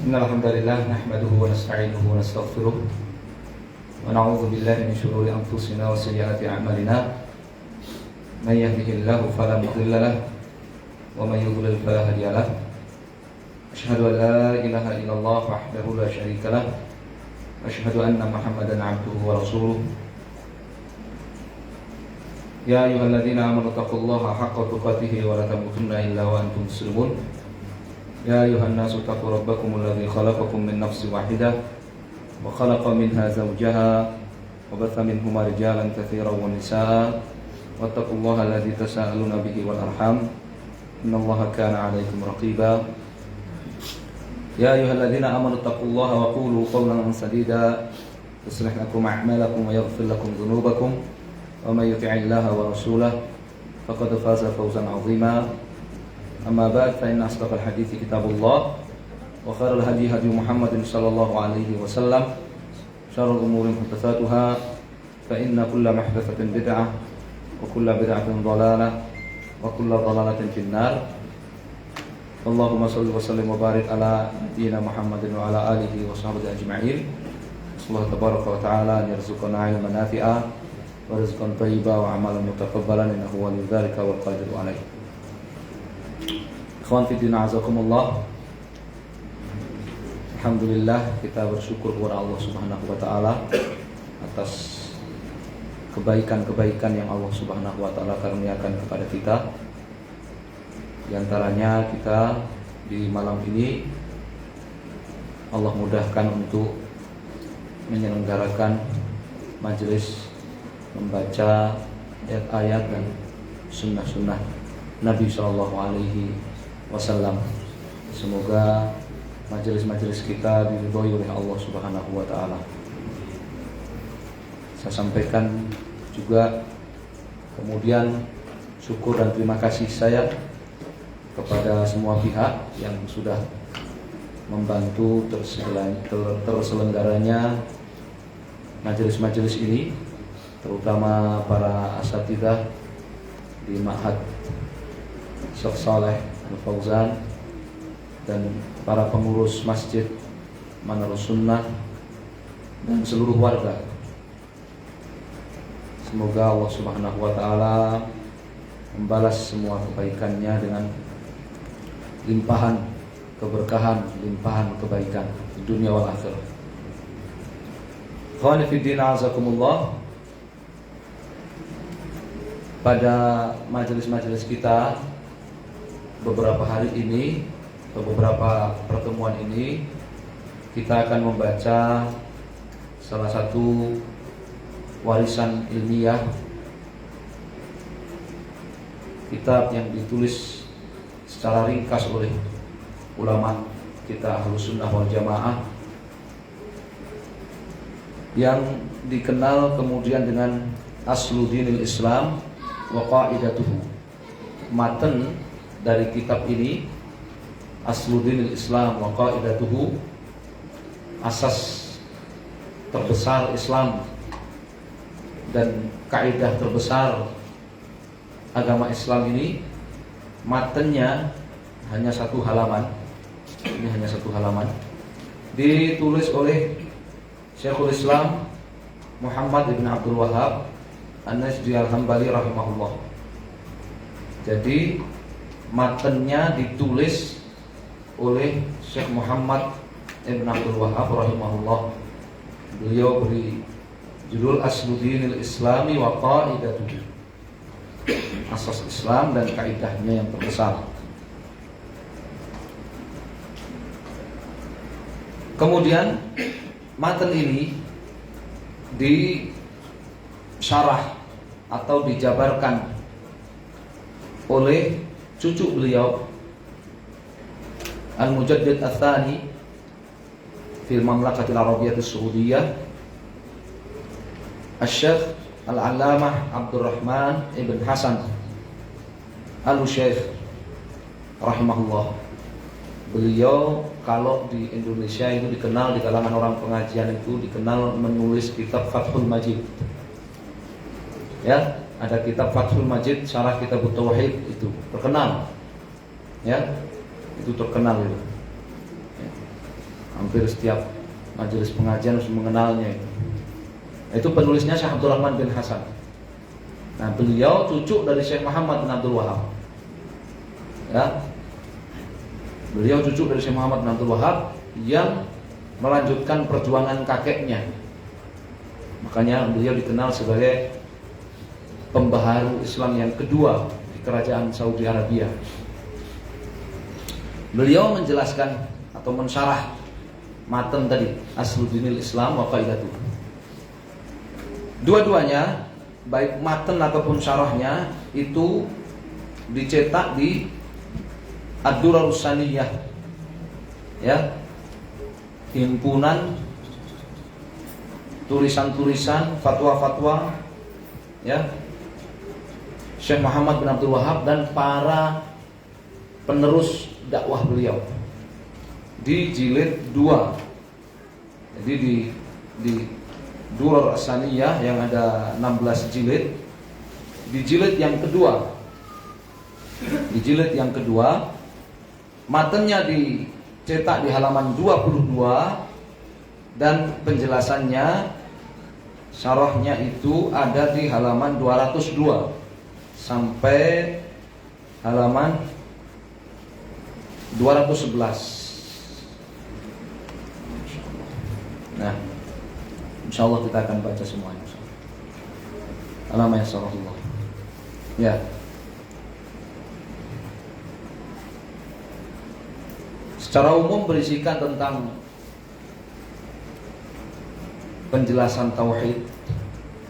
Innal hamdalillah nahmaduhu wa nasta'inuhu wa nastaghfiruh wa na'udzu billahi min shururi anfusina wa sayyiati a'malina. May yahdihillahu fala mudilla lahu wa may yudlil fala hadiya lahu. Asyhadu an la ilaha illallah wahdahu la syarika lahu wa asyhadu anna Muhammadan 'abduhu wa rasuluh. Ya ayyuhalladzina amanu taqullaha haqqa tuqatih wa la tamutunna illa wa antum muslimun. Ya ayuhan nasu taqu rabbakumul ladzi khalaqakum min nafsin wahidah wa khalaqa minha zawjaha wa batha minhuma rijalan katsiran wa nisaa wattaqullaha alladzi tasaaluna bihi wal arham innallaha kana 'alaikum raqiba. Ya ayyuhalladzina amanu taqullaha wa qulu qawlan sadida yuslih lakum a'malakum wa yaghfir lakum dhunubakum wa may yuti'illaha wa rasulahu faqad faza fawzan 'azima. Amma ba'd, fa inna asdaqal hadithi kitabullah wa khairal hadi hadi Muhammadin sallallahu alaihi wasallam, syarrul umuri muhdatsatuha, fa inna kulla muhdatsatin bid'ah wa kulla bid'atin dhalalah wa kulla dhalalatin finnar. Allahumma shalli wa sallim wa barik ala nabiyyina Muhammadin wa ala alihi wa sahbihi ajma'in. Allah tabaraka wa ta'ala an yarzuqana 'ilman nafi'a wa rizqan thayyiban wa 'amalan mutaqabbalan innahu waliyyu dzalika wal qadiru 'alaihi. Ikhwan fillah azakumullah. Alhamdulillah, kita bersyukur kepada Allah Subhanahu wa taala atas kebaikan-kebaikan yang Allah Subhanahu wa taala karuniakan kepada kita. Di antaranya kita di malam ini Allah mudahkan untuk menyelenggarakan majelis membaca ayat-ayat dan sunnah-sunnah Nabi sallallahu alaihi wasallam. Semoga majelis-majelis kita diridhoi oleh Allah Subhanahu wa taala. Saya sampaikan juga kemudian syukur dan terima kasih saya kepada semua pihak yang sudah membantu terselenggaranya majelis-majelis ini, terutama para asatidzah di Ma'had Syekh Saleh Al-Fauzan dan para pengurus masjid Manarus Sunnah dan seluruh warga. Semoga Allah Subhanahu wa taala membalas semua kebaikannya dengan limpahan keberkahan, limpahan kebaikan di dunia wal akhirah. Ikhwani fi din azakumullah. Pada majelis-majelis kita beberapa hari ini, atau beberapa pertemuan ini, kita akan membaca salah satu warisan ilmiah, kitab yang ditulis secara ringkas oleh ulama kita Ahlus Sunnah wal Jamaah, yang dikenal kemudian dengan Asludinil Islam wa Qaidatuhu. Matan dari kitab ini, Asludinil Islam wa Qaidatuhu, asas terbesar Islam dan kaidah terbesar agama Islam ini, matanya hanya satu halaman. Ini hanya satu halaman, ditulis oleh Syekhul Islam Muhammad ibn Abdul Wahhab An-Najdi Al-Hambali rahimahullah. Jadi matanya ditulis oleh Syekh Muhammad ibn Abdul Wahhab rahimahullah. Beliau beri judul Asludinil Islami wa Qaidatuhu, asas Islam dan kaidahnya yang terbesar. Kemudian matan ini disyarah atau dijabarkan oleh cucu beliau Al-Mujaddid Ats-Tsani fil Mamlakatil Arabiyyah As-Saudiyah, Asy-Syaikh Al-Allamah Abdurrahman Ibn Hasan Al-Syekh rahimahullah. Beliau kalau di Indonesia itu dikenal, di kalangan orang pengajian itu dikenal menulis kitab Fathul Majid. Ya, ada kitab Fathul Majid, syarah kitab Tauhid, itu terkenal. Ya, itu terkenal itu. Ya. Hampir setiap majelis pengajian harus mengenalnya itu. Itu penulisnya Syekh Abdurrahman bin Hasan. Nah, beliau cucu dari Syekh Muhammad bin Abdul Wahab. Ya. Beliau cucu dari Syekh Muhammad bin Abdul Wahab yang melanjutkan perjuangan kakeknya. Makanya beliau dikenal sebagai pembaharu Islam yang kedua di kerajaan Saudi Arabia. Beliau menjelaskan atau mensyarah matan tadi, Asluddinil Islam wa Qaidatuh. Dua-duanya, baik matan ataupun syarahnya, itu dicetak di Ad-Durarus Saniyah, ya, himpunan tulisan-tulisan, fatwa-fatwa, ya, Syekh Muhammad bin Abdul Wahab dan para penerus dakwah beliau, di jilid 2. Jadi di Durar As-Saniyah yang ada 16 jilid, di jilid yang kedua, matanya dicetak di halaman 22 dan penjelasannya, syarahnya itu ada di halaman 202 sampai halaman 211. Nah, insyaallah kita akan baca semuanya. Alama ya sallallahu. Ya. Secara umum berisikan tentang penjelasan tauhid,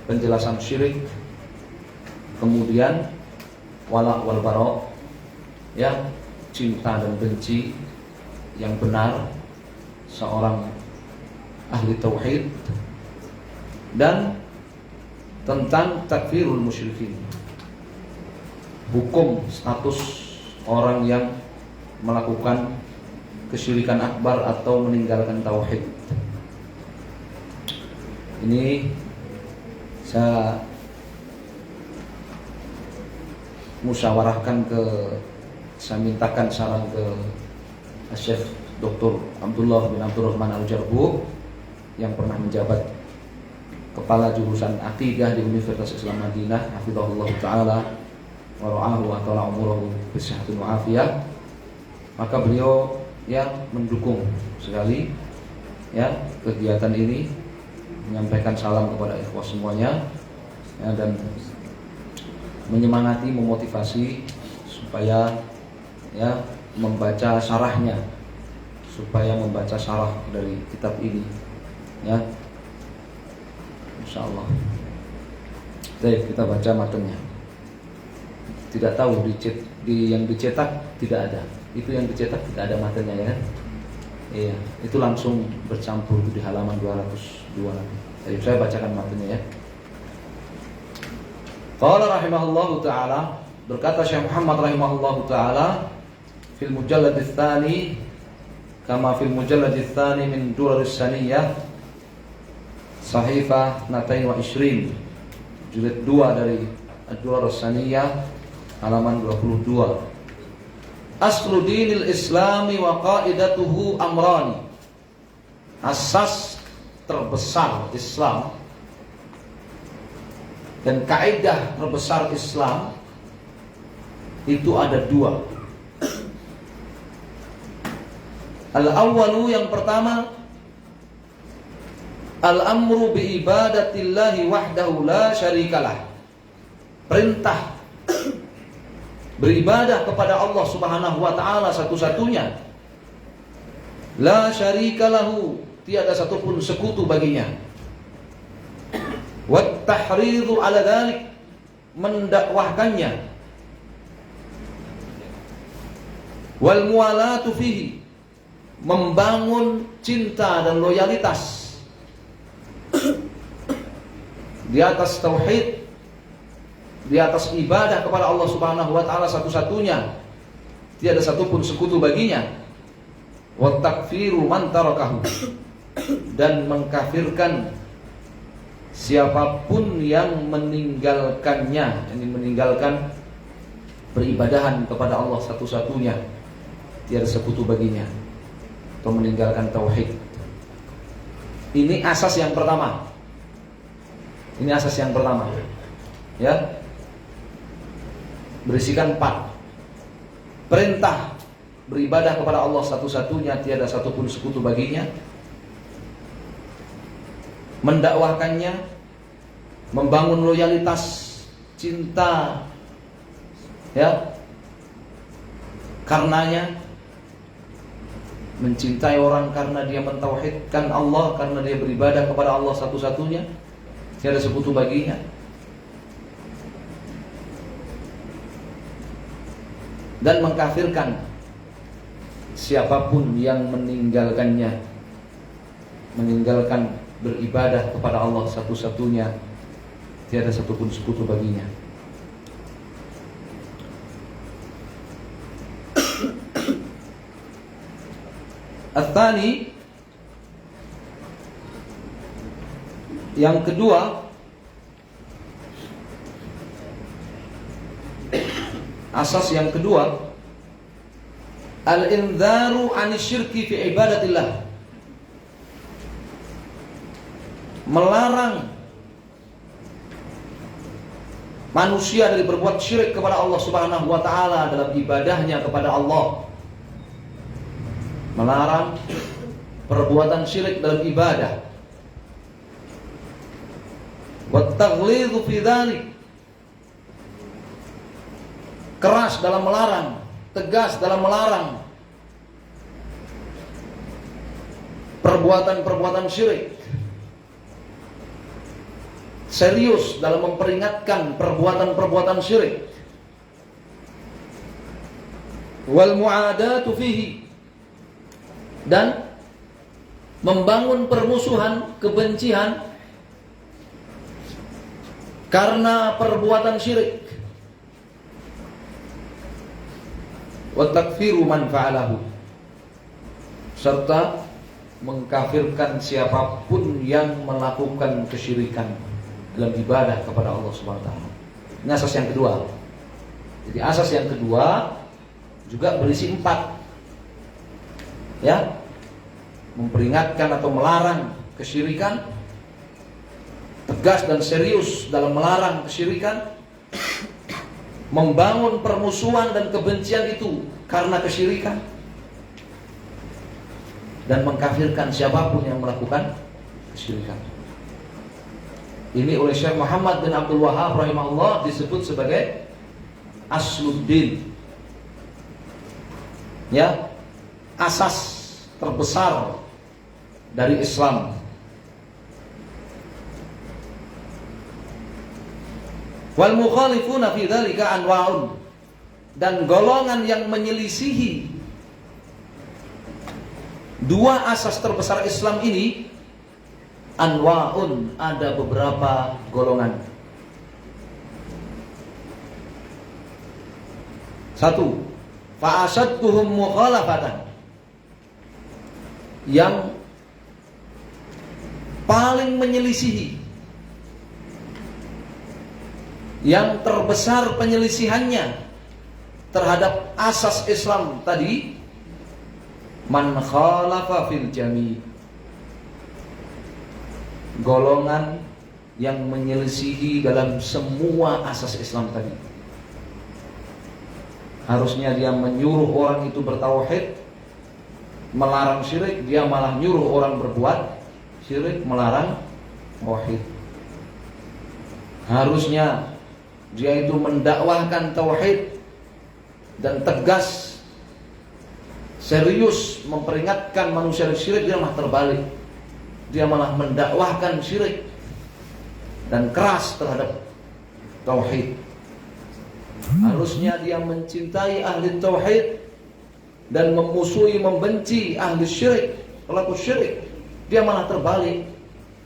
penjelasan syirik, kemudian wala wal bara, ya, cinta dan benci yang benar seorang ahli tauhid, dan tentang takfirul musyrikin, hukum status orang yang melakukan kesyirikan akbar atau meninggalkan tauhid. Ini saya musyawarahkan saya mintakan saran ke Syekh Dr. Abdullah bin Abdurrahman Al-Jarbu yang pernah menjabat kepala jurusan Aqidah di Universitas Islam Madinah, hafizahullah taala wa ra'ahu wa ta'ala umurahu bisihhatin wa afiyah. Maka beliau yang mendukung sekali, ya, kegiatan ini, menyampaikan salam kepada ikhwah semuanya, ya, dan menyemangati, memotivasi supaya, ya, membaca syarahnya, supaya membaca syarah dari kitab ini, ya, insyaallah. Baik, kita baca matanya. Tidak tahu yang dicetak tidak ada. Itu yang dicetak tidak ada matanya, ya kan? Iya, itu langsung bercampur di halaman 202 nanti. Jadi saya bacakan matanya, ya. Qala rahimahullahu ta'ala, berkata Syekh Muhammad rahimahullahu ta'ala, fil mujallad ats-tsani kama fil mujallad ats-tsani min Duraris Saniyah sahifah 22, jilid 2 dari Ad-Durarus Saniyah halaman 22. Asluddinil Islami wa qaidatuhu amrani. Asas terbesar Islam dan kaidah terbesar Islam itu ada 2. Al-awwalu, yang pertama, al-amru bi ibadatillahi wahdahu la syarikalah. Perintah beribadah kepada Allah Subhanahu wa taala satu-satunya. La syarikalahu, tiada satupun sekutu baginya. Wat tahridhu ala dzalik, mendakwahkannya. Wal muwalatu fihi, membangun cinta dan loyalitas di atas tauhid, di atas ibadah kepada Allah Subhanahu wa taala satu-satunya, tiada satupun sekutu baginya. Wa takfiru man tarakahu, dan mengkafirkan siapapun yang meninggalkannya, yang meninggalkan peribadahan kepada Allah satu-satunya, tiada sekutu baginya. atau meninggalkan tauhid. Ini asas yang pertama. Ini asas yang pertama. Ya. Berisikan 4. Perintah beribadah kepada Allah satu-satunya, tiada satupun sekutu baginya. Mendakwahkannya, membangun loyalitas, cinta, ya, karenanya, mencintai orang karena dia mentauhidkan Allah, karena dia beribadah kepada Allah satu-satunya, tiada sekutu baginya. Dan mengkafirkan siapapun yang meninggalkannya, meninggalkan beribadah kepada Allah satu-satunya, tiada satupun sekutu baginya. Ats-tsani, yang kedua, asas yang kedua, al-indzaru 'anisyirki fi ibadatillah. Melarang manusia dari berbuat syirik kepada Allah Subhanahu wa taala dalam ibadahnya kepada Allah. Melarang perbuatan syirik dalam ibadah. Wa taghlidhu fi dzalik. Keras dalam melarang, tegas dalam melarang perbuatan-perbuatan syirik. Serius dalam memperingatkan perbuatan-perbuatan syirik. Wal mu'adatu fihi, dan membangun permusuhan, kebencian karena perbuatan syirik. Wa takfiru man fa'alahu, serta mengkafirkan siapapun yang melakukan kesyirikan dalam ibadah kepada Allah Subhanahu wa taala. Ini asas yang kedua. Jadi asas yang kedua juga berisi 4. Ya. Memperingatkan atau melarang kesyirikan, tegas dan serius dalam melarang kesyirikan, membangun permusuhan dan kebencian itu karena kesyirikan, dan mengkafirkan siapapun yang melakukan kesyirikan. Ini oleh Syekh Muhammad bin Abdul Wahhab rahimahullah disebut sebagai asluddin. Ya, asas terbesar dari Islam. Wal mukhalifuna fi dzalika anwa'un, dan golongan yang menyelisihi 2 asas terbesar Islam ini, anwa'un, ada beberapa golongan. 1. Fa'asadduhum mukhalafatan, yang paling menyelisihi, yang terbesar penyelisihannya terhadap asas Islam tadi, man khalafa fil jami', golongan yang menyelisihi dalam semua asas Islam tadi. Harusnya dia menyuruh orang itu bertauhid, melarang syirik, dia malah nyuruh orang berbuat syirik, melarang tauhid. Harusnya dia itu mendakwahkan tauhid dan tegas, serius memperingatkan manusia dari syirik, dia malah terbalik. Dia malah mendakwahkan syirik dan keras terhadap tauhid. Harusnya dia mencintai ahli tauhid dan memusuhi, membenci ahli syirik, pelaku syirik. Dia malah terbalik,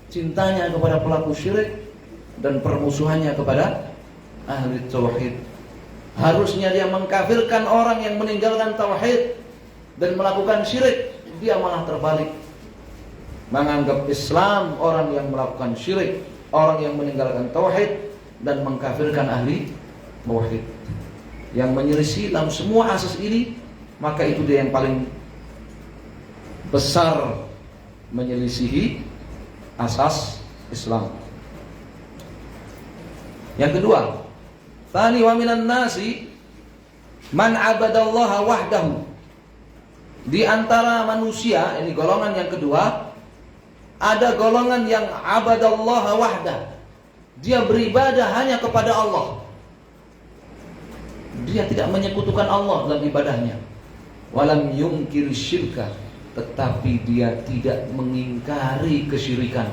cintanya kepada pelaku syirik dan permusuhannya kepada ahli tauhid. Harusnya dia mengkafirkan orang yang meninggalkan tauhid dan melakukan syirik, dia malah terbalik, menganggap Islam orang yang melakukan syirik, orang yang meninggalkan tauhid, dan mengkafirkan ahli tauhid. Yang menyelisih dalam semua asas ini, maka itu dia yang paling besar menyelisihi asas Islam. Yang kedua, tsani wa minan nasi man abadallaha wahdahu. Di antara manusia, ini golongan yang kedua, ada golongan yang abadallaha wahdah. Dia beribadah hanya kepada Allah. Dia tidak menyekutukan Allah dalam ibadahnya. Walam yungkir syirka, tetapi dia tidak mengingkari kesyirikan.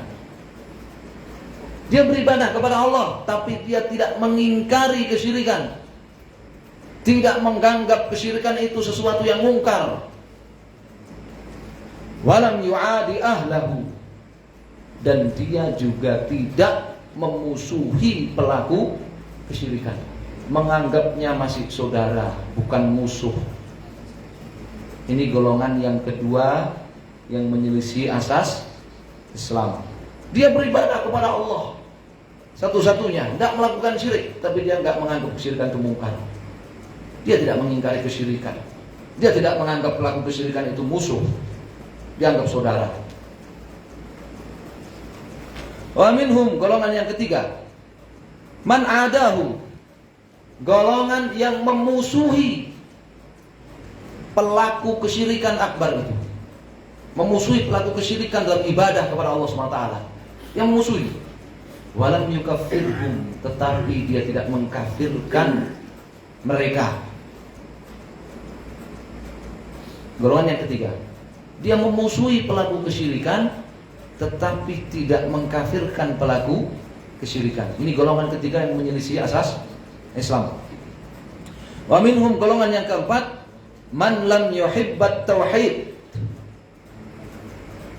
Dia beribadah kepada Allah, tapi dia tidak mengingkari kesyirikan. Tidak menganggap kesyirikan itu sesuatu yang mungkar. Walam yu'adi ahlahu, dan dia juga tidak memusuhi pelaku kesyirikan. Menganggapnya masih saudara, bukan musuh. Ini golongan yang kedua yang menyelisih asas Islam. Dia beribadah kepada Allah satu-satunya, tidak melakukan syirik, tapi dia tidak menganggap kesyirikan itu mungkar. Dia tidak mengingkari kesyirikan. Dia tidak menganggap pelaku kesyirikan itu musuh. Dia anggap saudara. Wa minhum, golongan yang ketiga, man adahu, golongan yang memusuhi pelaku kesyirikan akbar itu. Memusuhi pelaku kesyirikan dalam ibadah kepada Allah SWT. Yang memusuhi. Walam yukaffirhum, tetapi dia tidak mengkafirkan mereka. Golongan yang ketiga, dia memusuhi pelaku kesyirikan tetapi tidak mengkafirkan pelaku kesyirikan. Ini golongan ketiga yang menyelisih asas Islam. Wa minhum, golongan yang keempat, man lam yuhibbat tauhid.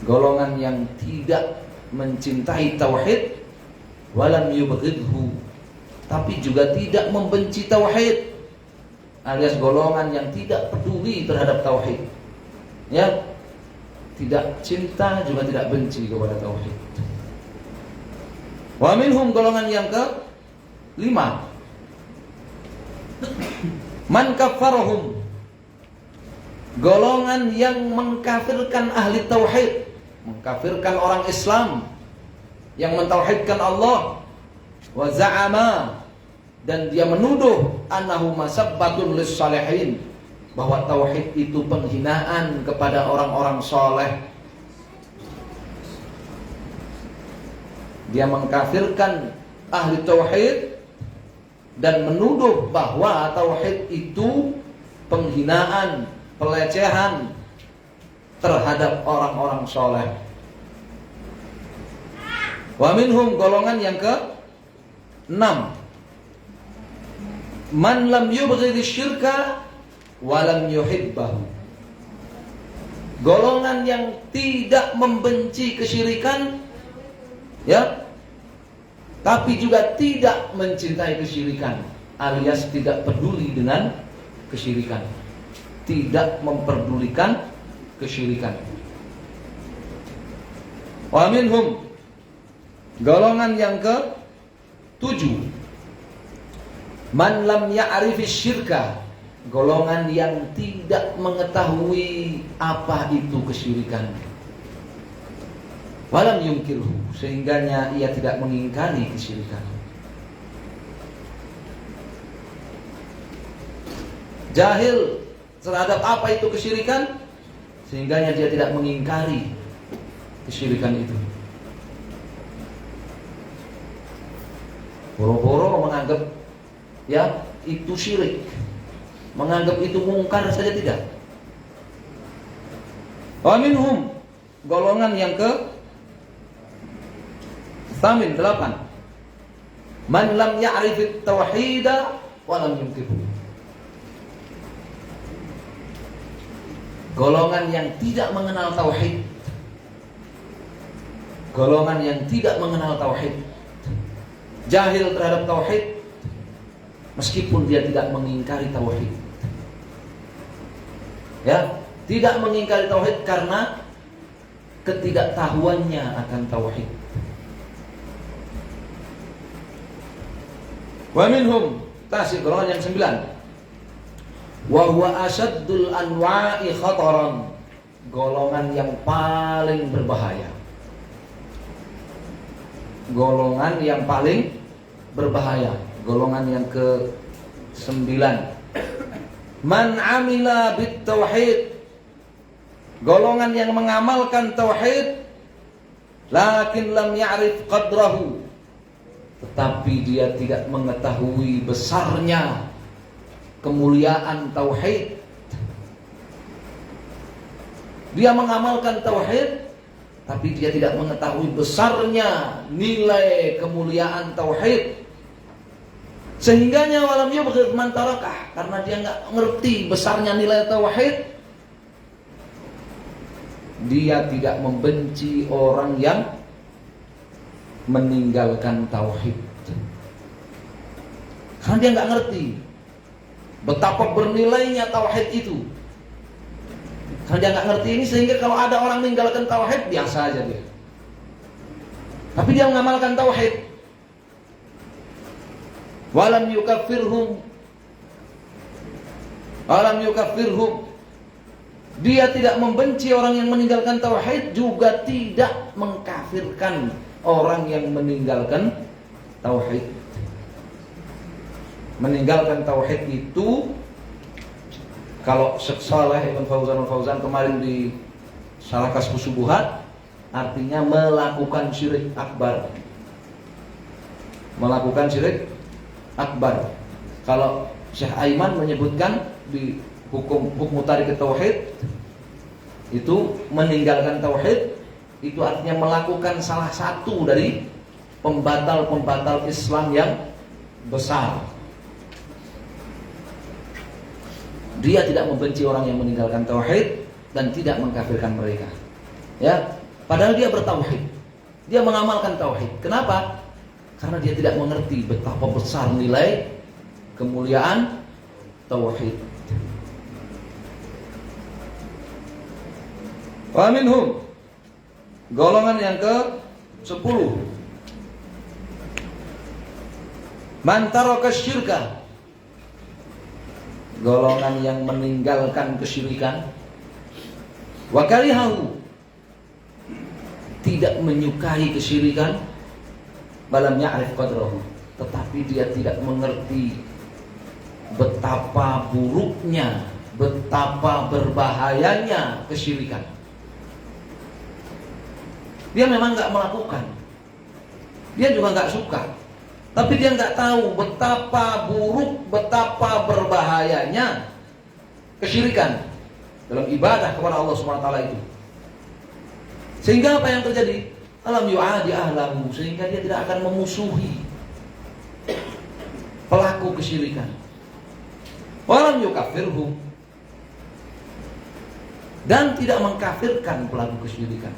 Golongan yang tidak mencintai tauhid, walam yubghidhu, tapi juga tidak membenci tauhid. Alias golongan yang tidak peduli terhadap tauhid. Ya, tidak cinta juga tidak benci kepada tauhid. Wa minhum, golongan yang kelima, man kaffarahum, golongan yang mengkafirkan ahli tauhid, mengkafirkan orang Islam yang mentauhidkan Allah. Wa za'ama, dan dia menuduh annahu masabbatun lis-salihin, bahwa tauhid itu penghinaan kepada orang-orang soleh. Dia mengkafirkan ahli tauhid dan menuduh bahwa tauhid itu penghinaan, pelecehan terhadap orang-orang soleh. Wa minhum, golongan yang ke-6, man lam yubghidhi syirka walam yuhibbahu, golongan yang tidak membenci kesyirikan, ya, tapi juga tidak mencintai kesyirikan, alias tidak peduli dengan kesyirikan, tidak memperdulikan kesyirikan. Wa minhum, golongan yang ke-7, man lam ya'rifis syirka, golongan yang tidak mengetahui apa itu kesyirikan. Walam yungkirhu, sehingganya ia tidak mengingkari kesyirikan. Jahil terhadap apa itu kesyirikan, sehingganya dia tidak mengingkari kesyirikan itu. Boro-boro menganggap ya itu syirik, menganggap itu mungkar saja tidak. Wa minhum, golongan yang ke-8, man lam ya'rifit tauhida wa lam yunkiru, golongan yang tidak mengenal tauhid, golongan yang tidak mengenal tauhid, jahil terhadap tauhid, meskipun dia tidak mengingkari tauhid. Ya, tidak mengingkari tauhid karena ketidaktahuannya akan tauhid. Wa minhum, tasik, golongan yang 9, wa huwa asyaddul anwa'i khataran, golongan yang paling berbahaya. Golongan yang paling berbahaya. Golongan yang ke-9. Man amila bit tauhid. Golongan yang mengamalkan tauhid lakin lam ya'rif qadrahu, tetapi dia tidak mengetahui besarnya kemuliaan tauhid. Dia mengamalkan tauhid, tapi dia tidak mengetahui besarnya nilai kemuliaan tauhid. Sehingganya walam yubghid man tarakah, karena dia nggak ngerti besarnya nilai tauhid, dia tidak membenci orang yang meninggalkan tauhid. Karena dia nggak ngerti betapa bernilainya tauhid itu. Karena dia nggak ngerti ini, sehingga kalau ada orang meninggalkan tauhid, biasa aja dia. Tapi dia mengamalkan tauhid. Walam yukaffirhum. Dia tidak membenci orang yang meninggalkan tauhid, juga tidak mengkafirkan orang yang meninggalkan tauhid. Meninggalkan tauhid itu, kalau Syekh Shalih Ibn Fauzan kemarin di Syarah Kashfus Syubuhat, artinya melakukan syirik akbar. Melakukan syirik akbar. Kalau Syekh Aiman menyebutkan di hukum tarik tauhid, itu meninggalkan tauhid itu artinya melakukan salah satu dari pembatal-pembatal Islam yang besar. Dia tidak membenci orang yang meninggalkan tauhid dan tidak mengkafirkan mereka. Ya, padahal dia bertauhid. Dia mengamalkan tauhid. Kenapa? Karena dia tidak mengerti betapa besar nilai kemuliaan tauhid. Wa minhum, golongan yang ke-10, man taraka syirka. Golongan yang meninggalkan kesyirikan. Wa karihahu, tidak menyukai kesyirikan. Balam ya'rif qadrahu, tetapi dia tidak mengerti betapa buruknya, betapa berbahayanya kesyirikan. Dia memang nggak melakukan, dia juga nggak suka, tapi dia nggak tahu betapa buruk, betapa berbahayanya kesyirikan dalam ibadah kepada Allah SWT itu. Sehingga apa yang terjadi? Alam yu'adi ahlahu, sehingga dia tidak akan memusuhi pelaku kesyirikan. Walam yukafirhum, dan tidak mengkafirkan pelaku kesyirikan.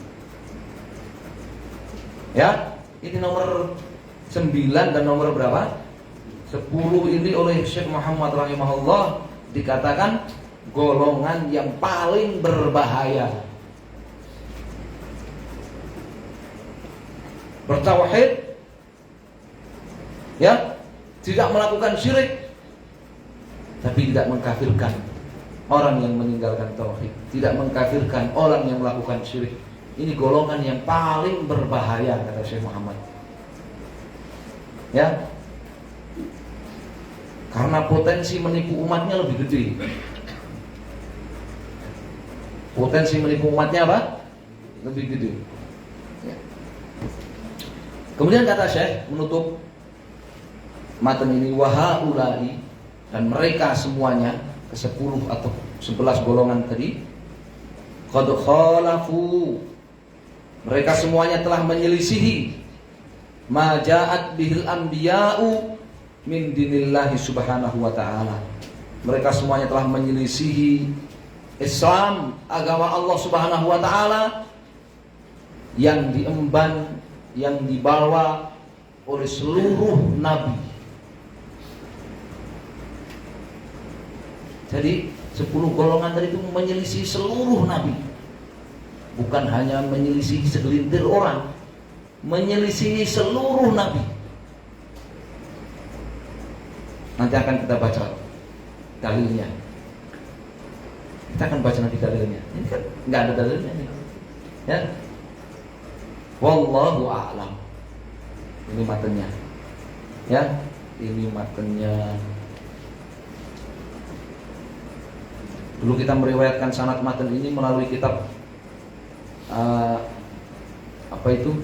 Ya, ini nomor 9 dan nomor berapa? 10 ini oleh Syekh Muhammad rahimahullah dikatakan golongan yang paling berbahaya. Bertauhid, ya, tidak melakukan syirik, tapi tidak mengkafirkan orang yang meninggalkan tauhid, tidak mengkafirkan orang yang melakukan syirik. Ini golongan yang paling berbahaya, kata Syekh Muhammad. Ya, karena potensi menipu umatnya lebih gede. Potensi menipu umatnya apa? Lebih gede. Ya. Kemudian kata Syekh menutup matan ini, wahaulai, dan mereka semuanya ke-10 atau 11 golongan tadi, qad khalafu, mereka semuanya telah menyelisihi ma ja'at bihil anbiya'u min dinillahi subhanahu wa ta'ala. Mereka semuanya telah menyelisihi Islam, agama Allah subhanahu wa ta'ala, yang diemban, yang dibawa oleh seluruh nabi. Jadi 10 golongan tadi itu menyelisih seluruh nabi, bukan hanya menyelisih segelintir orang, menyelisih seluruh nabi. Nanti akan kita baca dalilnya. Kita akan baca nanti dalilnya. Ini kan nggak ada dalilnya nih. Ya. Wallahu a'lam. Ini matanya. Ya, ini matanya. Dulu kita meriwayatkan sanad matan ini melalui kitab apa itu?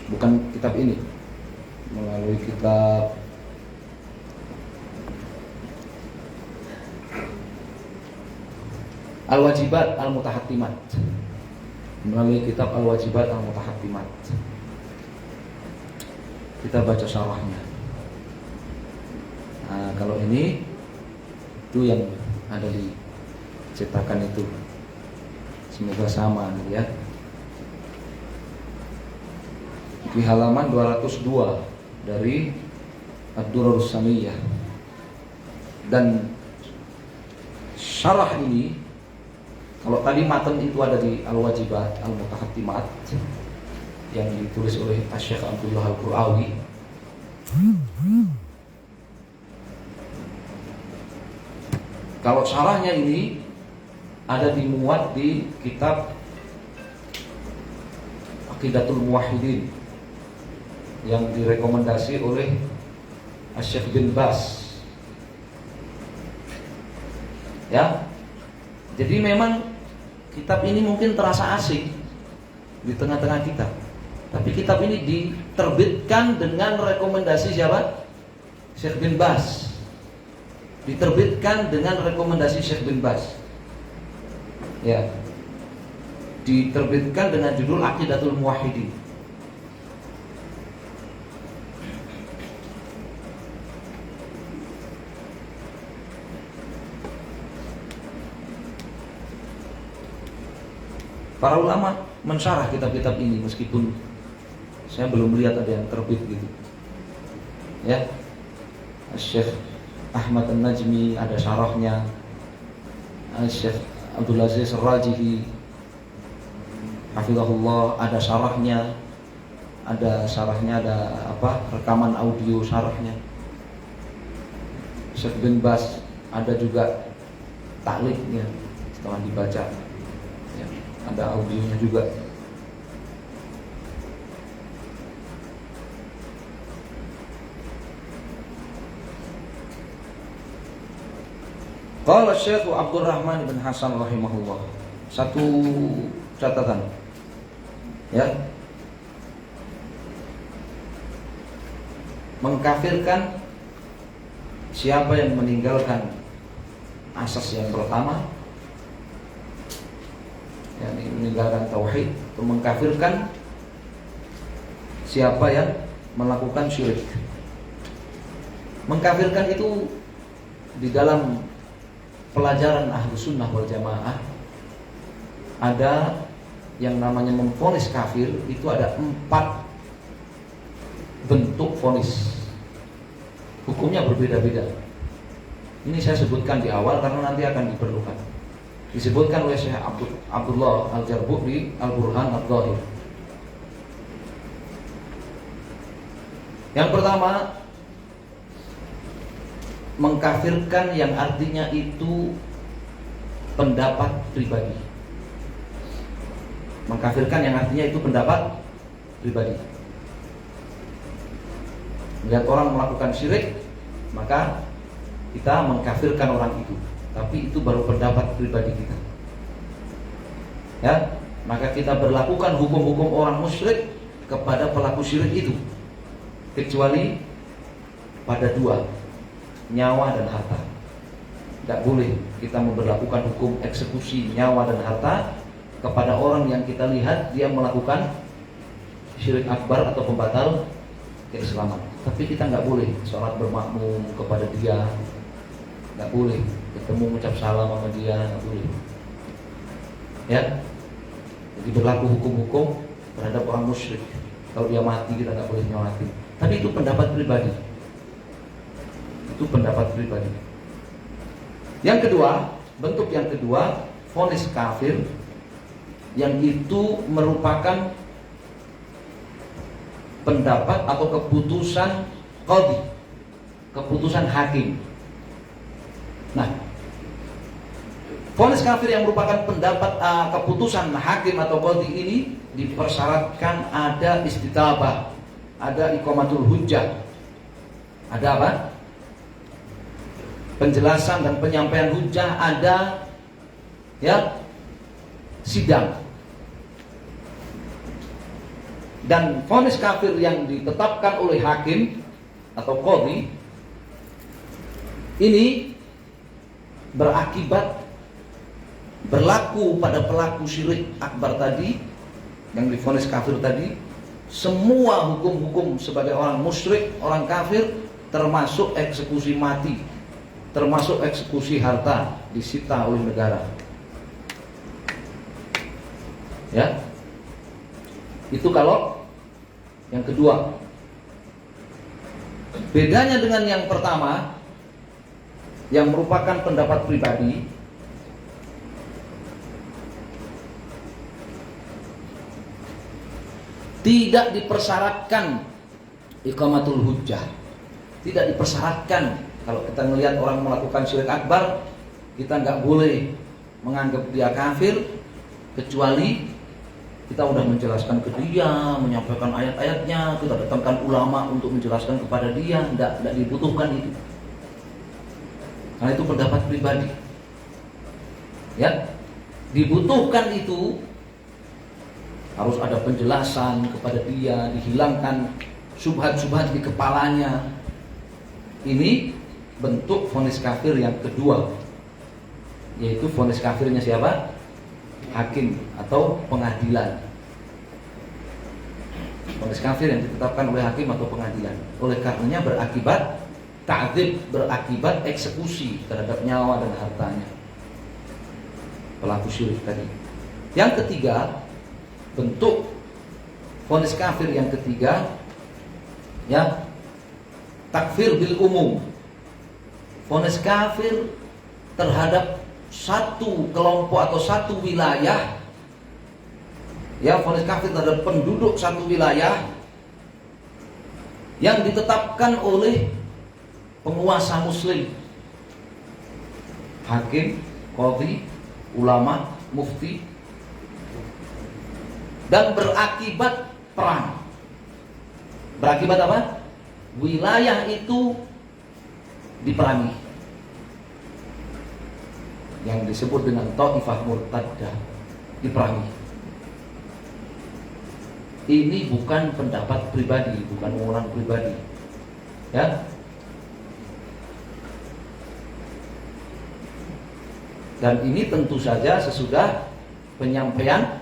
Bukan kitab ini. Melalui kitab Al-Wajibat Al-Mutahattimat. Melalui kitab Al-Wajibat Al-Mutahattimat. Kita baca syarahnya. Nah, kalau ini itu yang ada di cetakan itu. Semoga sama ya. Di halaman 202 dari Ad-Durarus Samiyah. Dan syarah ini, kalau tadi matan itu ada di Al-Wajibat Al-Mutahattimat yang ditulis oleh Syekh Abdullah Al-Qurawi. Kalau syarahnya ini ada dimuat di kitab Aqidatul Muwahhidin yang direkomendasi oleh Syekh bin Baz. Ya. Jadi memang kitab ini mungkin terasa asing di tengah-tengah kita. Tapi kitab ini diterbitkan dengan rekomendasi siapa? Syekh bin Baz. Diterbitkan dengan rekomendasi Syekh bin Baz. Ya. Diterbitkan dengan judul Aqidatul Muwahhidin. Para ulama mensyarah kitab-kitab ini meskipun saya belum lihat ada yang terbit gitu. Ya. Syekh Ahmad An-Najmi ada syarahnya. Syekh Abdul Aziz Ar-Rajihi hafizahullah ada syarahnya. Ada syarahnya, ada apa? Rekaman audio syarahnya. Syekh bin Baz ada juga takliknya setelah dibaca. Ya, ada audionya juga. Qala Syekh Abdurrahman bin Hasan rahimahullah. Satu catatan. Ya. Mengkafirkan siapa yang meninggalkan asas yang pertama, yakni meninggalkan tauhid, atau mengkafirkan siapa yang melakukan syirik. Mengkafirkan itu di dalam pelajaran Ahlus Sunnah wal Jamaah ada yang namanya memvonis kafir. Itu ada 4 bentuk vonis. Hukumnya berbeda-beda. Ini saya sebutkan di awal karena nanti akan diperlukan. Disebutkan oleh Syekh Abdullah Al-Jarbuh di Al-Burhan Ad-Dhahir. Yang pertama, mengkafirkan yang artinya itu pendapat pribadi. Mengkafirkan yang artinya itu pendapat pribadi. Melihat orang melakukan syirik, maka kita mengkafirkan orang itu. Tapi itu baru pendapat pribadi kita. Ya, maka kita berlakukan hukum-hukum orang musyrik kepada pelaku syirik itu, kecuali pada 2, nyawa dan harta. Tidak boleh kita memberlakukan hukum eksekusi nyawa dan harta kepada orang yang kita lihat dia melakukan syirik akbar atau pembatal keislaman. Tapi kita nggak boleh sholat bermakmum kepada dia, nggak boleh ketemu mengucap salam sama dia, nggak boleh. Ya, jadi berlaku hukum-hukum terhadap orang musyrik. Kalau dia mati kita nggak boleh nyolatin. Tapi itu pendapat pribadi. Itu pendapat pribadi. Yang kedua, bentuk yang kedua, vonis kafir, yang itu merupakan pendapat atau keputusan qadhi, keputusan hakim. Nah, Vonis kafir yang merupakan pendapat keputusan hakim atau qadhi ini dipersyaratkan ada istitabah, ada iqamatul hujjah, ada apa? Penjelasan dan penyampaian hujjah, ada ya sidang. Dan vonis kafir yang ditetapkan oleh hakim atau qadhi ini berakibat berlaku pada pelaku syirik akbar tadi yang divonis kafir tadi, semua hukum-hukum sebagai orang musyrik, orang kafir, termasuk eksekusi mati, termasuk eksekusi harta disita oleh negara. Ya, itu kalau yang kedua. Bedanya dengan yang pertama, yang merupakan pendapat pribadi, tidak dipersyaratkan iqamatul hujjah, tidak dipersyaratkan. Kalau kita melihat orang melakukan syirik akbar, kita nggak boleh menganggap dia kafir kecuali kita udah menjelaskan ke dia, menyampaikan ayat-ayatnya, kita datangkan ulama untuk menjelaskan kepada dia. Tidak dibutuhkan itu, karena itu pendapat pribadi. Ya, dibutuhkan itu harus ada penjelasan kepada dia, dihilangkan syubhat-syubhat di kepalanya. Ini bentuk vonis kafir yang kedua, yaitu vonis kafirnya siapa? Hakim atau pengadilan. Vonis kafir yang ditetapkan oleh hakim atau pengadilan. Oleh karenanya berakibat ta'dzib, berakibat eksekusi terhadap nyawa dan hartanya pelaku syirik tadi. Yang ketiga, bentuk vonis kafir yang ketiga, ya, takfir bil umum. Vonis kafir terhadap satu kelompok atau satu wilayah, ya, vonis kafir terhadap penduduk satu wilayah yang ditetapkan oleh penguasa muslim, hakim, qadhi, ulama, mufti, dan berakibat perang. Berakibat apa? Wilayah itu diperangi, yang disebut dengan Taifah Murtaddah, diperangi. Ini bukan pendapat pribadi, bukan orang pribadi, ya. Dan ini tentu saja sesudah penyampaian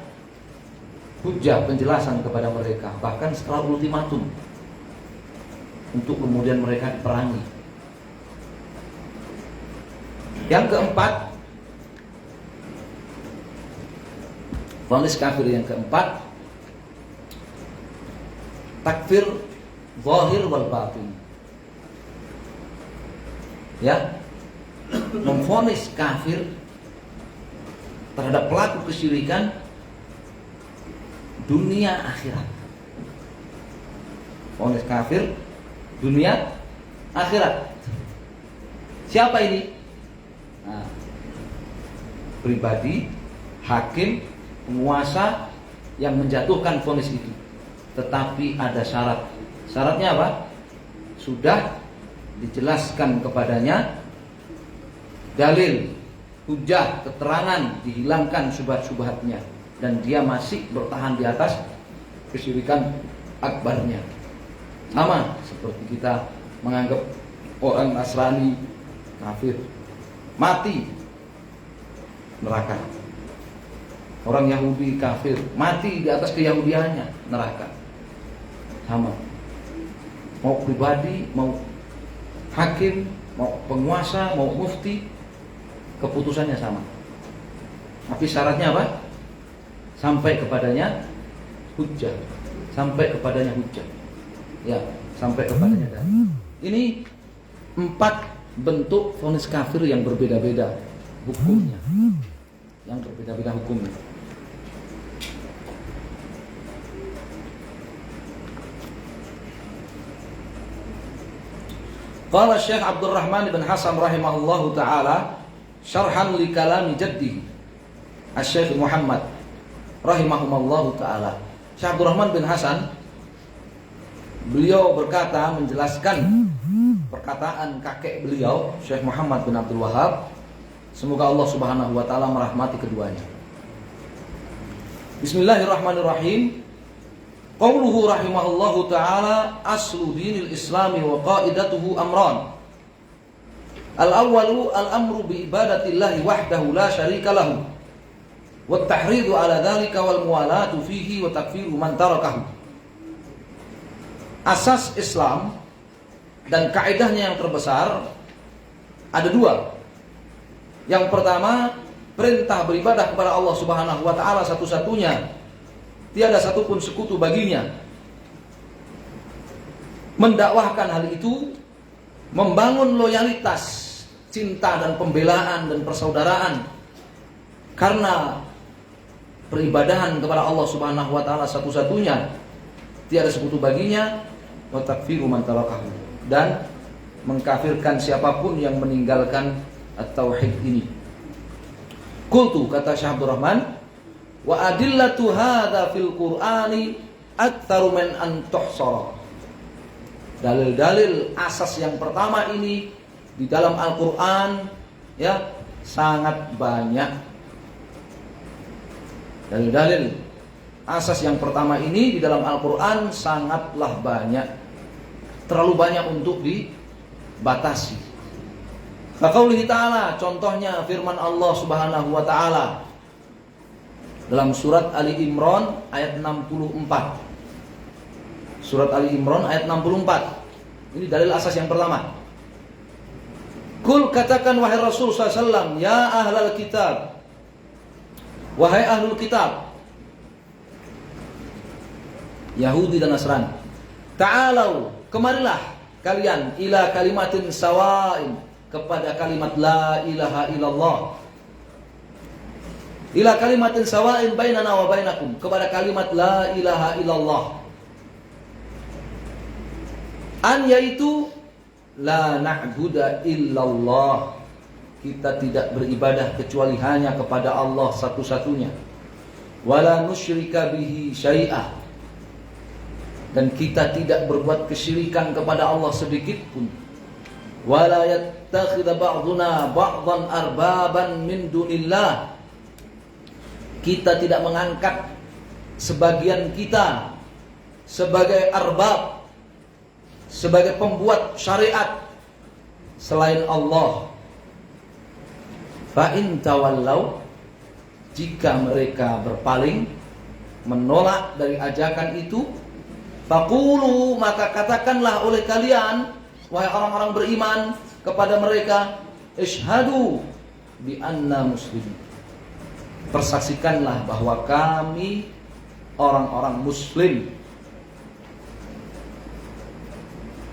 hujjah, penjelasan kepada mereka, bahkan setelah ultimatum untuk kemudian mereka diperangi. Yang keempat, vonis kafir yang keempat, takfir zahir wal batin. Ya, memvonis kafir terhadap pelaku kesyirikan dunia akhirat. Vonis kafir dunia akhirat. Siapa ini? Nah, pribadi, hakim, penguasa yang menjatuhkan vonis itu. Tetapi ada syarat. Syaratnya apa? Sudah dijelaskan kepadanya dalil, hujjah, keterangan, dihilangkan syubhat-syubhatnya, dan dia masih bertahan di atas kesyirikan akbarnya. Sama seperti kita menganggap orang Nasrani kafir, mati neraka. Orang Yahudi kafir, mati di atas keyahudiannya, neraka. Sama. Mau pribadi, mau hakim, mau penguasa, mau mufti, keputusannya sama. Tapi syaratnya apa? Sampai kepadanya hujjah. Sampai kepadanya hujjah. Ya, sampai kepadanya dalil. Ini 4 bentuk vonis kafir yang berbeda-beda hukumnya. Yang berbeda-beda hukumnya. Qala Syekh Abdurrahman bin Hasan rahimahullahu taala, syarhan li kalami jaddi Asy-Syaikh Muhammad rahimahumallahu taala. Syekh Abdurrahman bin Hasan, beliau berkata menjelaskan perkataan kakek beliau Syekh Muhammad bin Abdul Wahhab, semoga Allah Subhanahu wa taala merahmati keduanya. Bismillahirrahmanirrahim. Qauluhu rahimahullahu taala, aslu dinil islami wa qaidatuhu amran. Al-awwalu al-amru bi ibadatillahi wahdahu la syarika lahu. Wa at-tahridu ala dzalika wal muwalatu fihi wa takfiru man tarakahu. Asas Islam dan kaidahnya yang terbesar ada dua. Yang pertama, perintah beribadah kepada Allah Subhanahu wa taala satu-satunya, tiada satupun sekutu baginya. Mendakwahkan hal itu, membangun loyalitas, cinta dan pembelaan dan persaudaraan karena peribadahan kepada Allah Subhanahu wa taala satu-satunya, tiada sekutu baginya, wa takfiru man tarakahu, dan mengkafirkan siapapun yang meninggalkan at-tauhid ini. Qultu, kata Syekh Abdurrahman, wa adillatu hadza fil Qur'ani aktsaru min an tuhsara. Dalil-dalil asas yang pertama ini di dalam Al-Qur'an ya sangat banyak. Dalil-dalil asas yang pertama ini di dalam Al-Qur'an sangatlah banyak. Terlalu banyak untuk dibatasi. Faqaulihi ta'ala, contohnya firman Allah Subhanahu wa taala dalam surat Ali Imran ayat 64. Surat Ali Imran ayat 64. Ini dalil asas yang pertama. Kul, katakan wahai Rasul SAW, ya ahlal kitab, wahai ahlul kitab, Yahudi dan Nasrani, ta'alau, kemarilah kalian, ila kalimatin sawa'in, kepada kalimat la ilaha illallah, ila kalimatin sawa'in bainana wa bainakum, kepada kalimat la ilaha illallah, an, yaitu la na'budu illallah, kita tidak beribadah kecuali hanya kepada Allah satu-satunya, wala nusyrika bihi syai'ah, dan kita tidak berbuat kesyirikan kepada Allah sedikit pun, wala yattakhidha ba'duna ba'dhan arbaban min dunillah, kita tidak mengangkat sebagian kita sebagai arbab, sebagai pembuat syariat selain Allah. Fa in tawallau, jika mereka berpaling, menolak dari ajakan itu, faqulu, maka katakanlah oleh kalian, wahai orang-orang beriman, kepada mereka, isyhadu bi anna muslimin, persaksikanlah bahwa kami orang-orang muslim.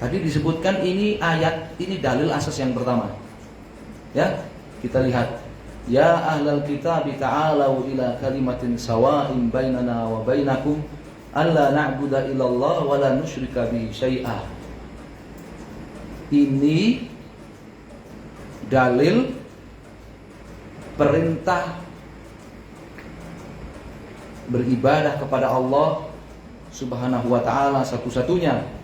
Tadi disebutkan ini ayat, ini dalil asas yang pertama. Ya, kita lihat. Ya ahlal kitab ta'alau ila kalimatin sawa'in bainana wa bainakum alla na'budu illallah wa la nusyrika bihi syai'ah. Ini dalil perintah beribadah kepada Allah Subhanahu wa taala satu-satunya,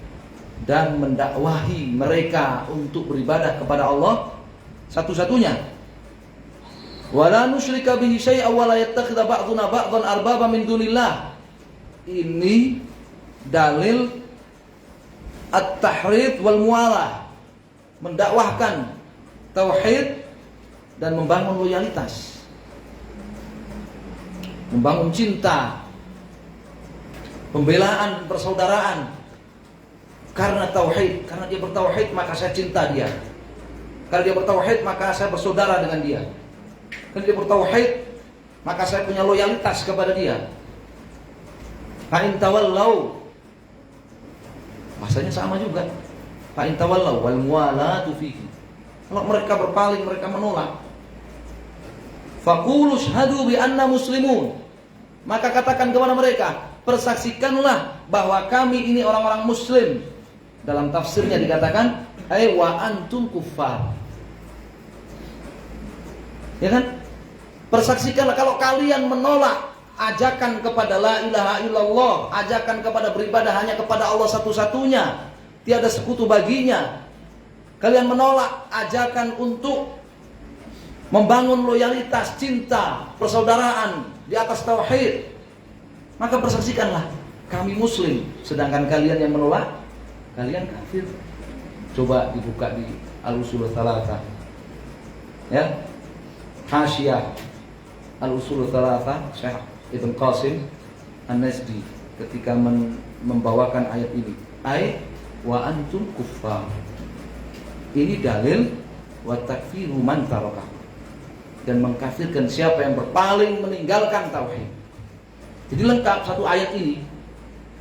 dan mendakwahi mereka untuk beribadah kepada Allah satu-satunya. Wala nusyrika bihi syai'an wa la yattakhidha ba'duna ba'dhan arbaba min dunillah. Ini dalil at-tahrid wal muwalah, mendakwahkan tauhid dan membangun loyalitas, membangun cinta, pembelaan, persaudaraan. Karena tauhid, karena dia bertauhid maka saya cinta dia. Karena dia bertauhid maka saya bersaudara dengan dia. Karena dia bertauhid maka saya punya loyalitas kepada dia. Fa in tawallau, bahasanya sama juga. Fa in tawallau wal muwalatu fihi, kalau mereka berpaling, mereka menolak, faqulu syhadu bi anna muslimun, maka katakan kepada mereka, persaksikanlah bahwa kami ini orang-orang muslim. Dalam tafsirnya dikatakan, ay wa antum kuffar, Ya kan? Persaksikanlah kalau kalian menolak ajakan kepada la ilaha illallah, ajakan kepada beribadah hanya kepada Allah satu-satunya, tiada sekutu baginya. Kalian menolak ajakan untuk membangun loyalitas, cinta, persaudaraan di atas tauhid, maka persaksikanlah kami muslim, sedangkan kalian yang menolak, kalian kafir. Coba dibuka di Al-Usul Tsalatsa. Ya. Hasyiah Al-Usul Tsalatsa Syekh Ibn Qasim An-Najdi ketika membawakan ayat ini. Ayat wa antum kuffar. Ini dalil wa takfiru man taraka. Dan mengkafirkan siapa yang berpaling meninggalkan tauhid. Jadi lengkap satu ayat ini.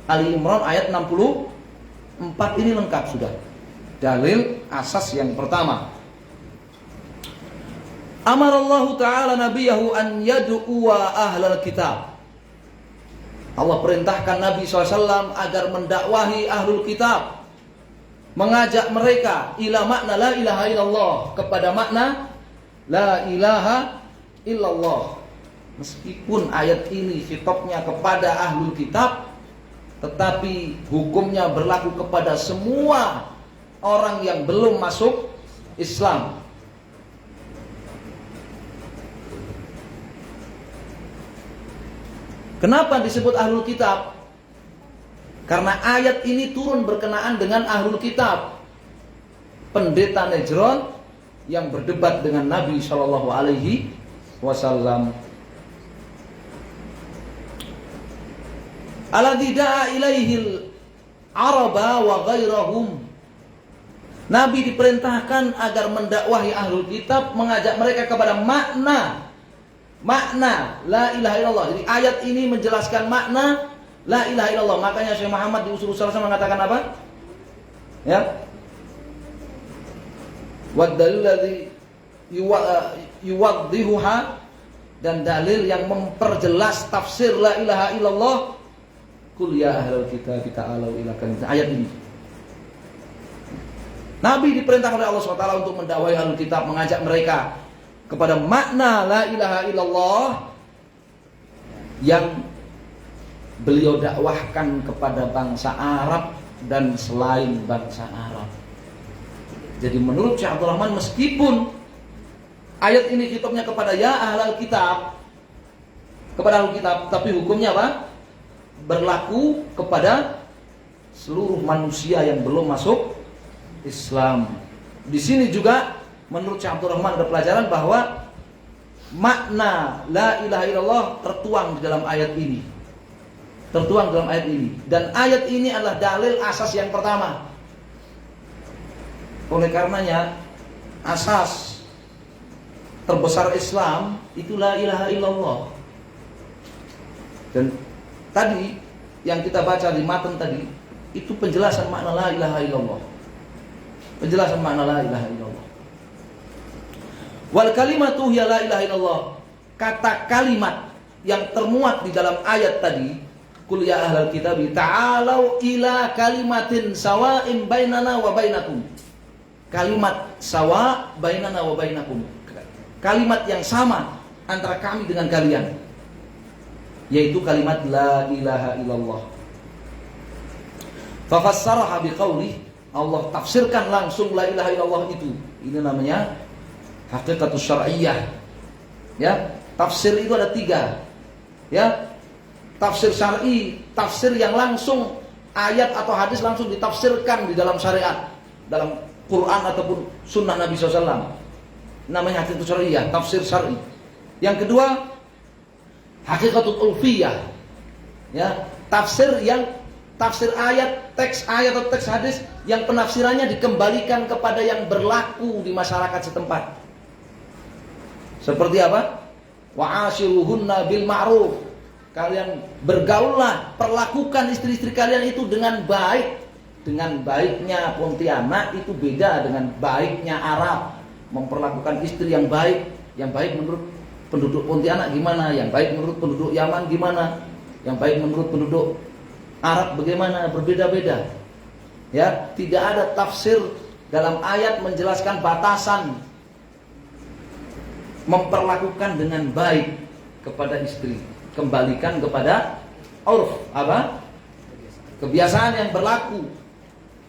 Ali Imran ayat 64 ini lengkap sudah. Dalil asas yang pertama. Amarallahu ta'ala nabiyahu an yad'uwa ahlal kitab. Allah perintahkan Nabi SAW agar mendakwahi ahlul kitab, mengajak mereka ila makna la ilaha illallah, kepada makna la ilaha illallah. Meskipun ayat ini khitabnya kepada ahlul kitab, tetapi hukumnya berlaku kepada semua orang yang belum masuk Islam. Kenapa disebut ahlul kitab? Karena ayat ini turun berkenaan dengan ahlul kitab. Pendeta Najran yang berdebat dengan Nabi Shallallahu Alaihi Wasallam. Alladzi da'a ilaihil araba wa ghairahum. Nabi diperintahkan agar mendakwahi ahlul kitab, mengajak mereka kepada makna la ilaha illallah. Jadi ayat ini menjelaskan makna la ilaha illallah. Makanya Syekh Muhammad di Ushul Salasah mengatakan apa? Ya. Wa dalil ladzi yuwaddihuha, dan dalil yang memperjelas tafsir la ilaha illallah. Qul ya ahlal kitab ta'alu ila kalimah. Ayat ini. Nabi diperintahkan oleh Allah SWT untuk mendakwahi ahlul kitab, mengajak mereka kepada makna la ilaha illallah yang beliau dakwahkan kepada bangsa Arab dan selain bangsa Arab. Jadi menurut Syekh Abdul Rahman, meskipun ayat ini khitabnya kepada ya ahlal kitab, kepada ahlul kitab, tapi hukumnya apa? Berlaku kepada seluruh manusia yang belum masuk Islam. Di sini juga menurut Syekh Abdul Rahman ada pelajaran bahwa makna la ilaha illallah tertuang di dalam ayat ini. Tertuang dalam ayat ini. Dan ayat ini adalah dalil asas yang pertama. Oleh karenanya asas terbesar Islam itu la ilaha illallah. Dan tadi yang kita baca di matan tadi itu penjelasan makna la ilaha illallah. Penjelasan makna la ilaha illallah. Wal kalimatu hiya la ilaha illallah. Kata kalimat yang termuat di dalam ayat tadi, qul ya ahlal kitab ta'alau ila kalimatin sawa'in bainana wa bainakum. Kalimat sawa bainana wa bainakum. Kalimat yang sama antara kami dengan kalian, yaitu kalimat la ilaha illallah. Fa fassaraha biqaulih, Allah tafsirkan langsung la ilaha illallah itu. Ini namanya hakikatus syar'iyyah. Ya, tafsir itu ada 3. Ya. Tafsir syar'i, tafsir yang langsung ayat atau hadis langsung ditafsirkan di dalam syariat, dalam Quran ataupun sunnah Nabi SAW. Namanya hakikatus syar'iyyah, tafsir syar'i. Yang kedua, hakikatul ulfiyah. Ya, tafsir ayat, teks ayat atau teks hadis yang penafsirannya dikembalikan kepada yang berlaku di masyarakat setempat. Seperti apa? Wa'ashiruhunna bil ma'ruf. Kalian bergaullah, perlakukan istri-istri kalian itu dengan baik. Dengan baiknya Pontianak itu beda dengan baiknya Arab. Memperlakukan istri yang baik menurut penduduk Pontianak gimana, yang baik menurut penduduk Yaman gimana, yang baik menurut penduduk Arab bagaimana, berbeda-beda. Ya, tidak ada tafsir dalam ayat menjelaskan batasan memperlakukan dengan baik kepada istri. Kembalikan kepada urf, apa? Kebiasaan yang berlaku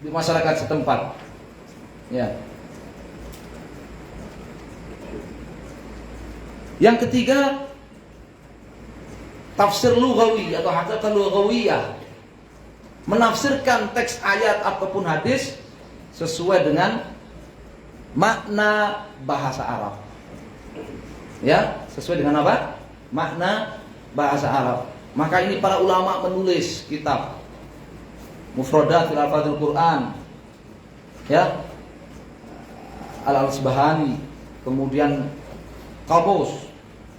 di masyarakat setempat. Ya. Yang ketiga, tafsir lughawi atau hakikat lughawiyah. Menafsirkan teks ayat ataupun hadis sesuai dengan makna bahasa Arab. Ya, sesuai dengan apa? Makna bahasa Arab. Maka ini para ulama menulis kitab Mufradat fil Alfadzil Quran. Ya. Al-Asbahani, kemudian Qamus,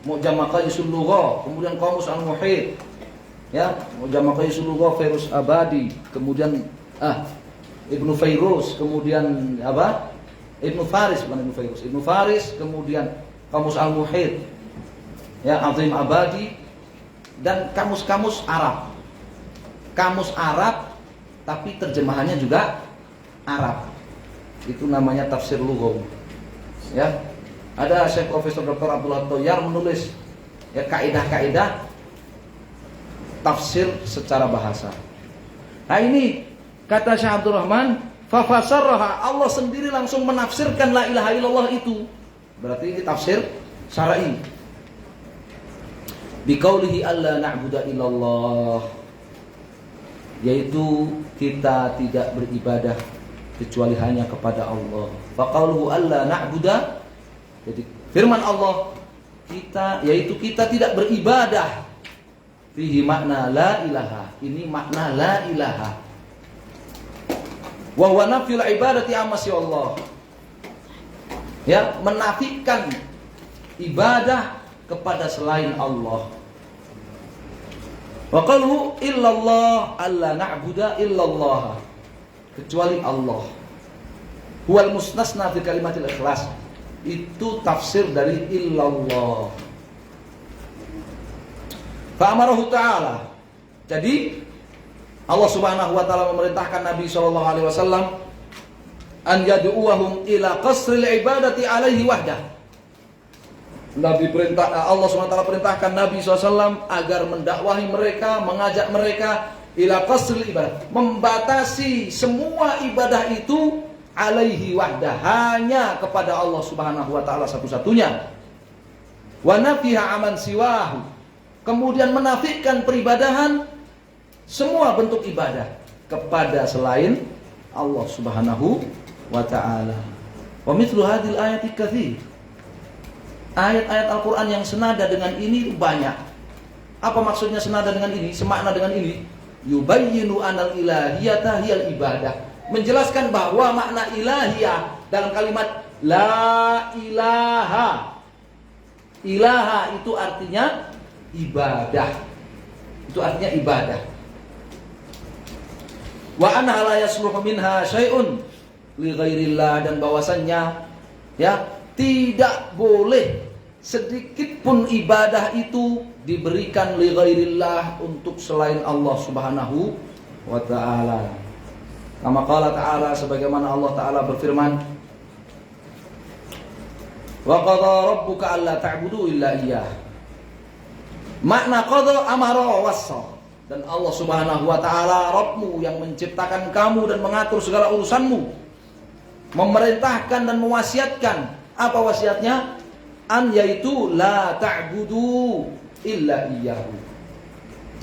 Mu'jam Maqayisul Lugha, kemudian Qamus Al-Muhit. Ya, Mu'jam Maqayisul Lugha Fairuz Abadi, kemudian Ibnu Fairuz, kemudian apa? Ibnu Faris, bukan Ibnu Fairuz. Ibnu Faris, kemudian Qamus Al-Muhit. Ya, Azim Abadi dan kamus-kamus Arab. Kamus Arab tapi terjemahannya juga Arab. Itu namanya tafsir lughawi. Ya. Ada Syekh Profesor Dr. Abdullah Thoyar menulis ya kaidah-kaidah tafsir secara bahasa. Nah, ini kata Syekh Abdul Rahman, fa fasarraha, Allah sendiri langsung menafsirkan la ilaha illallah itu. Berarti ini tafsir syar'i. Biqaulihi alla na'budu illallah, yaitu kita tidak beribadah kecuali hanya kepada Allah. Faqauluhu alla na'budu, jadi firman Allah kita, yaitu kita tidak beribadah. Fihi makna la ilaha, ini makna la ilaha. Wa huwa nafyul ibadati amma Allah. Ya, menafikan ibadah kepada selain Allah. Wa qaluhu illallah, alla na'budu illallah, kecuali Allah. Huwal mustasna fi kalimatil ikhlas, itu tafsir dari illallah. Fa amarahu ta'ala, jadi Allah Subhanahu wa taala memerintahkan Nabi sallallahu alaihi wasallam an yad'uhum ila qasril ibadati alaihi wahdah. Allah Subhanahu wa taala perintahkan Nabi SAW agar mendakwahi mereka, mengajak mereka ila qasril ibadah, membatasi semua ibadah itu alaihi wahdah, hanya kepada Allah Subhanahu wa taala satu-satunya. Wa nafiha aman siwahu, kemudian menafikan peribadahan, semua bentuk ibadah kepada selain Allah Subhanahu wa taala. Wa mithlu hadhil ayati katsir. Ayat-ayat Al-Qur'an yang senada dengan ini banyak. Apa maksudnya senada dengan ini? Semakna dengan ini? Yubayyinu anal ilahiyata hiyal ibadah. Menjelaskan bahwa makna ilahiyah dalam kalimat la ilaha. Ilaha itu artinya ibadah. Itu artinya ibadah. Wa anha la yasluhu minha syai'un li ghairillah, dan bahwasannya ya tidak boleh sedikit pun ibadah itu diberikan li ghairillah, untuk selain Allah Subhanahu wa taala. Kama qala ta'ala, sebagaimana Allah taala berfirman, wa qadha rabbuka alla ta'budu illa iyyah. Makna qadha amara wassa, dan Allah Subhanahu wa taala Rabbmu yang menciptakan kamu dan mengatur segala urusanmu, memerintahkan dan mewasiatkan. Apa wasiatnya? An, yaitu la ta'budu illa iyyahu,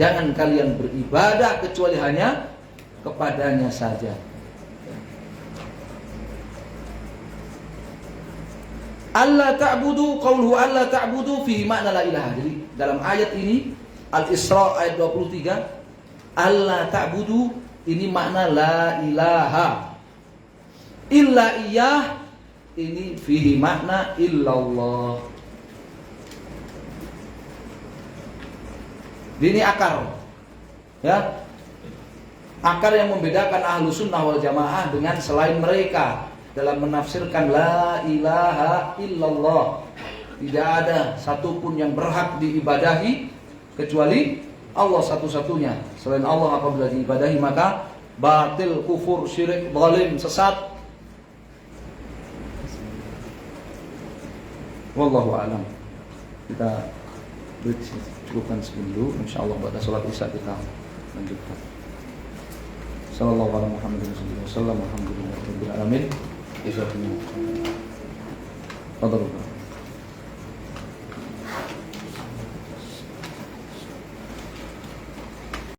jangan kalian beribadah kecuali hanya kepadanya saja. Allah ta'budu, qauluhu Allah ta'budu fi makna la ilaha. Jadi dalam ayat ini Al-Isra ayat 23, Allah ta'budu ini makna la ilaha. Illa iyyah ini fihi makna illallah. Ini akar, ya, akar yang membedakan ahlu sunnah wal jamaah dengan selain mereka dalam menafsirkan la ilaha illallah. Tidak ada satupun yang berhak diibadahi kecuali Allah satu-satunya. Selain Allah apabila diibadahi maka batil, kufur, syirik, zalim, sesat. Wallahu a'lam. Kita cukupkan dulu, insyaallah pada salat Isya kita lanjutkan. Sallallahu alaihi wasallam, alhamdulillahirabbil alamin. Jazakumullah. Fadhlu.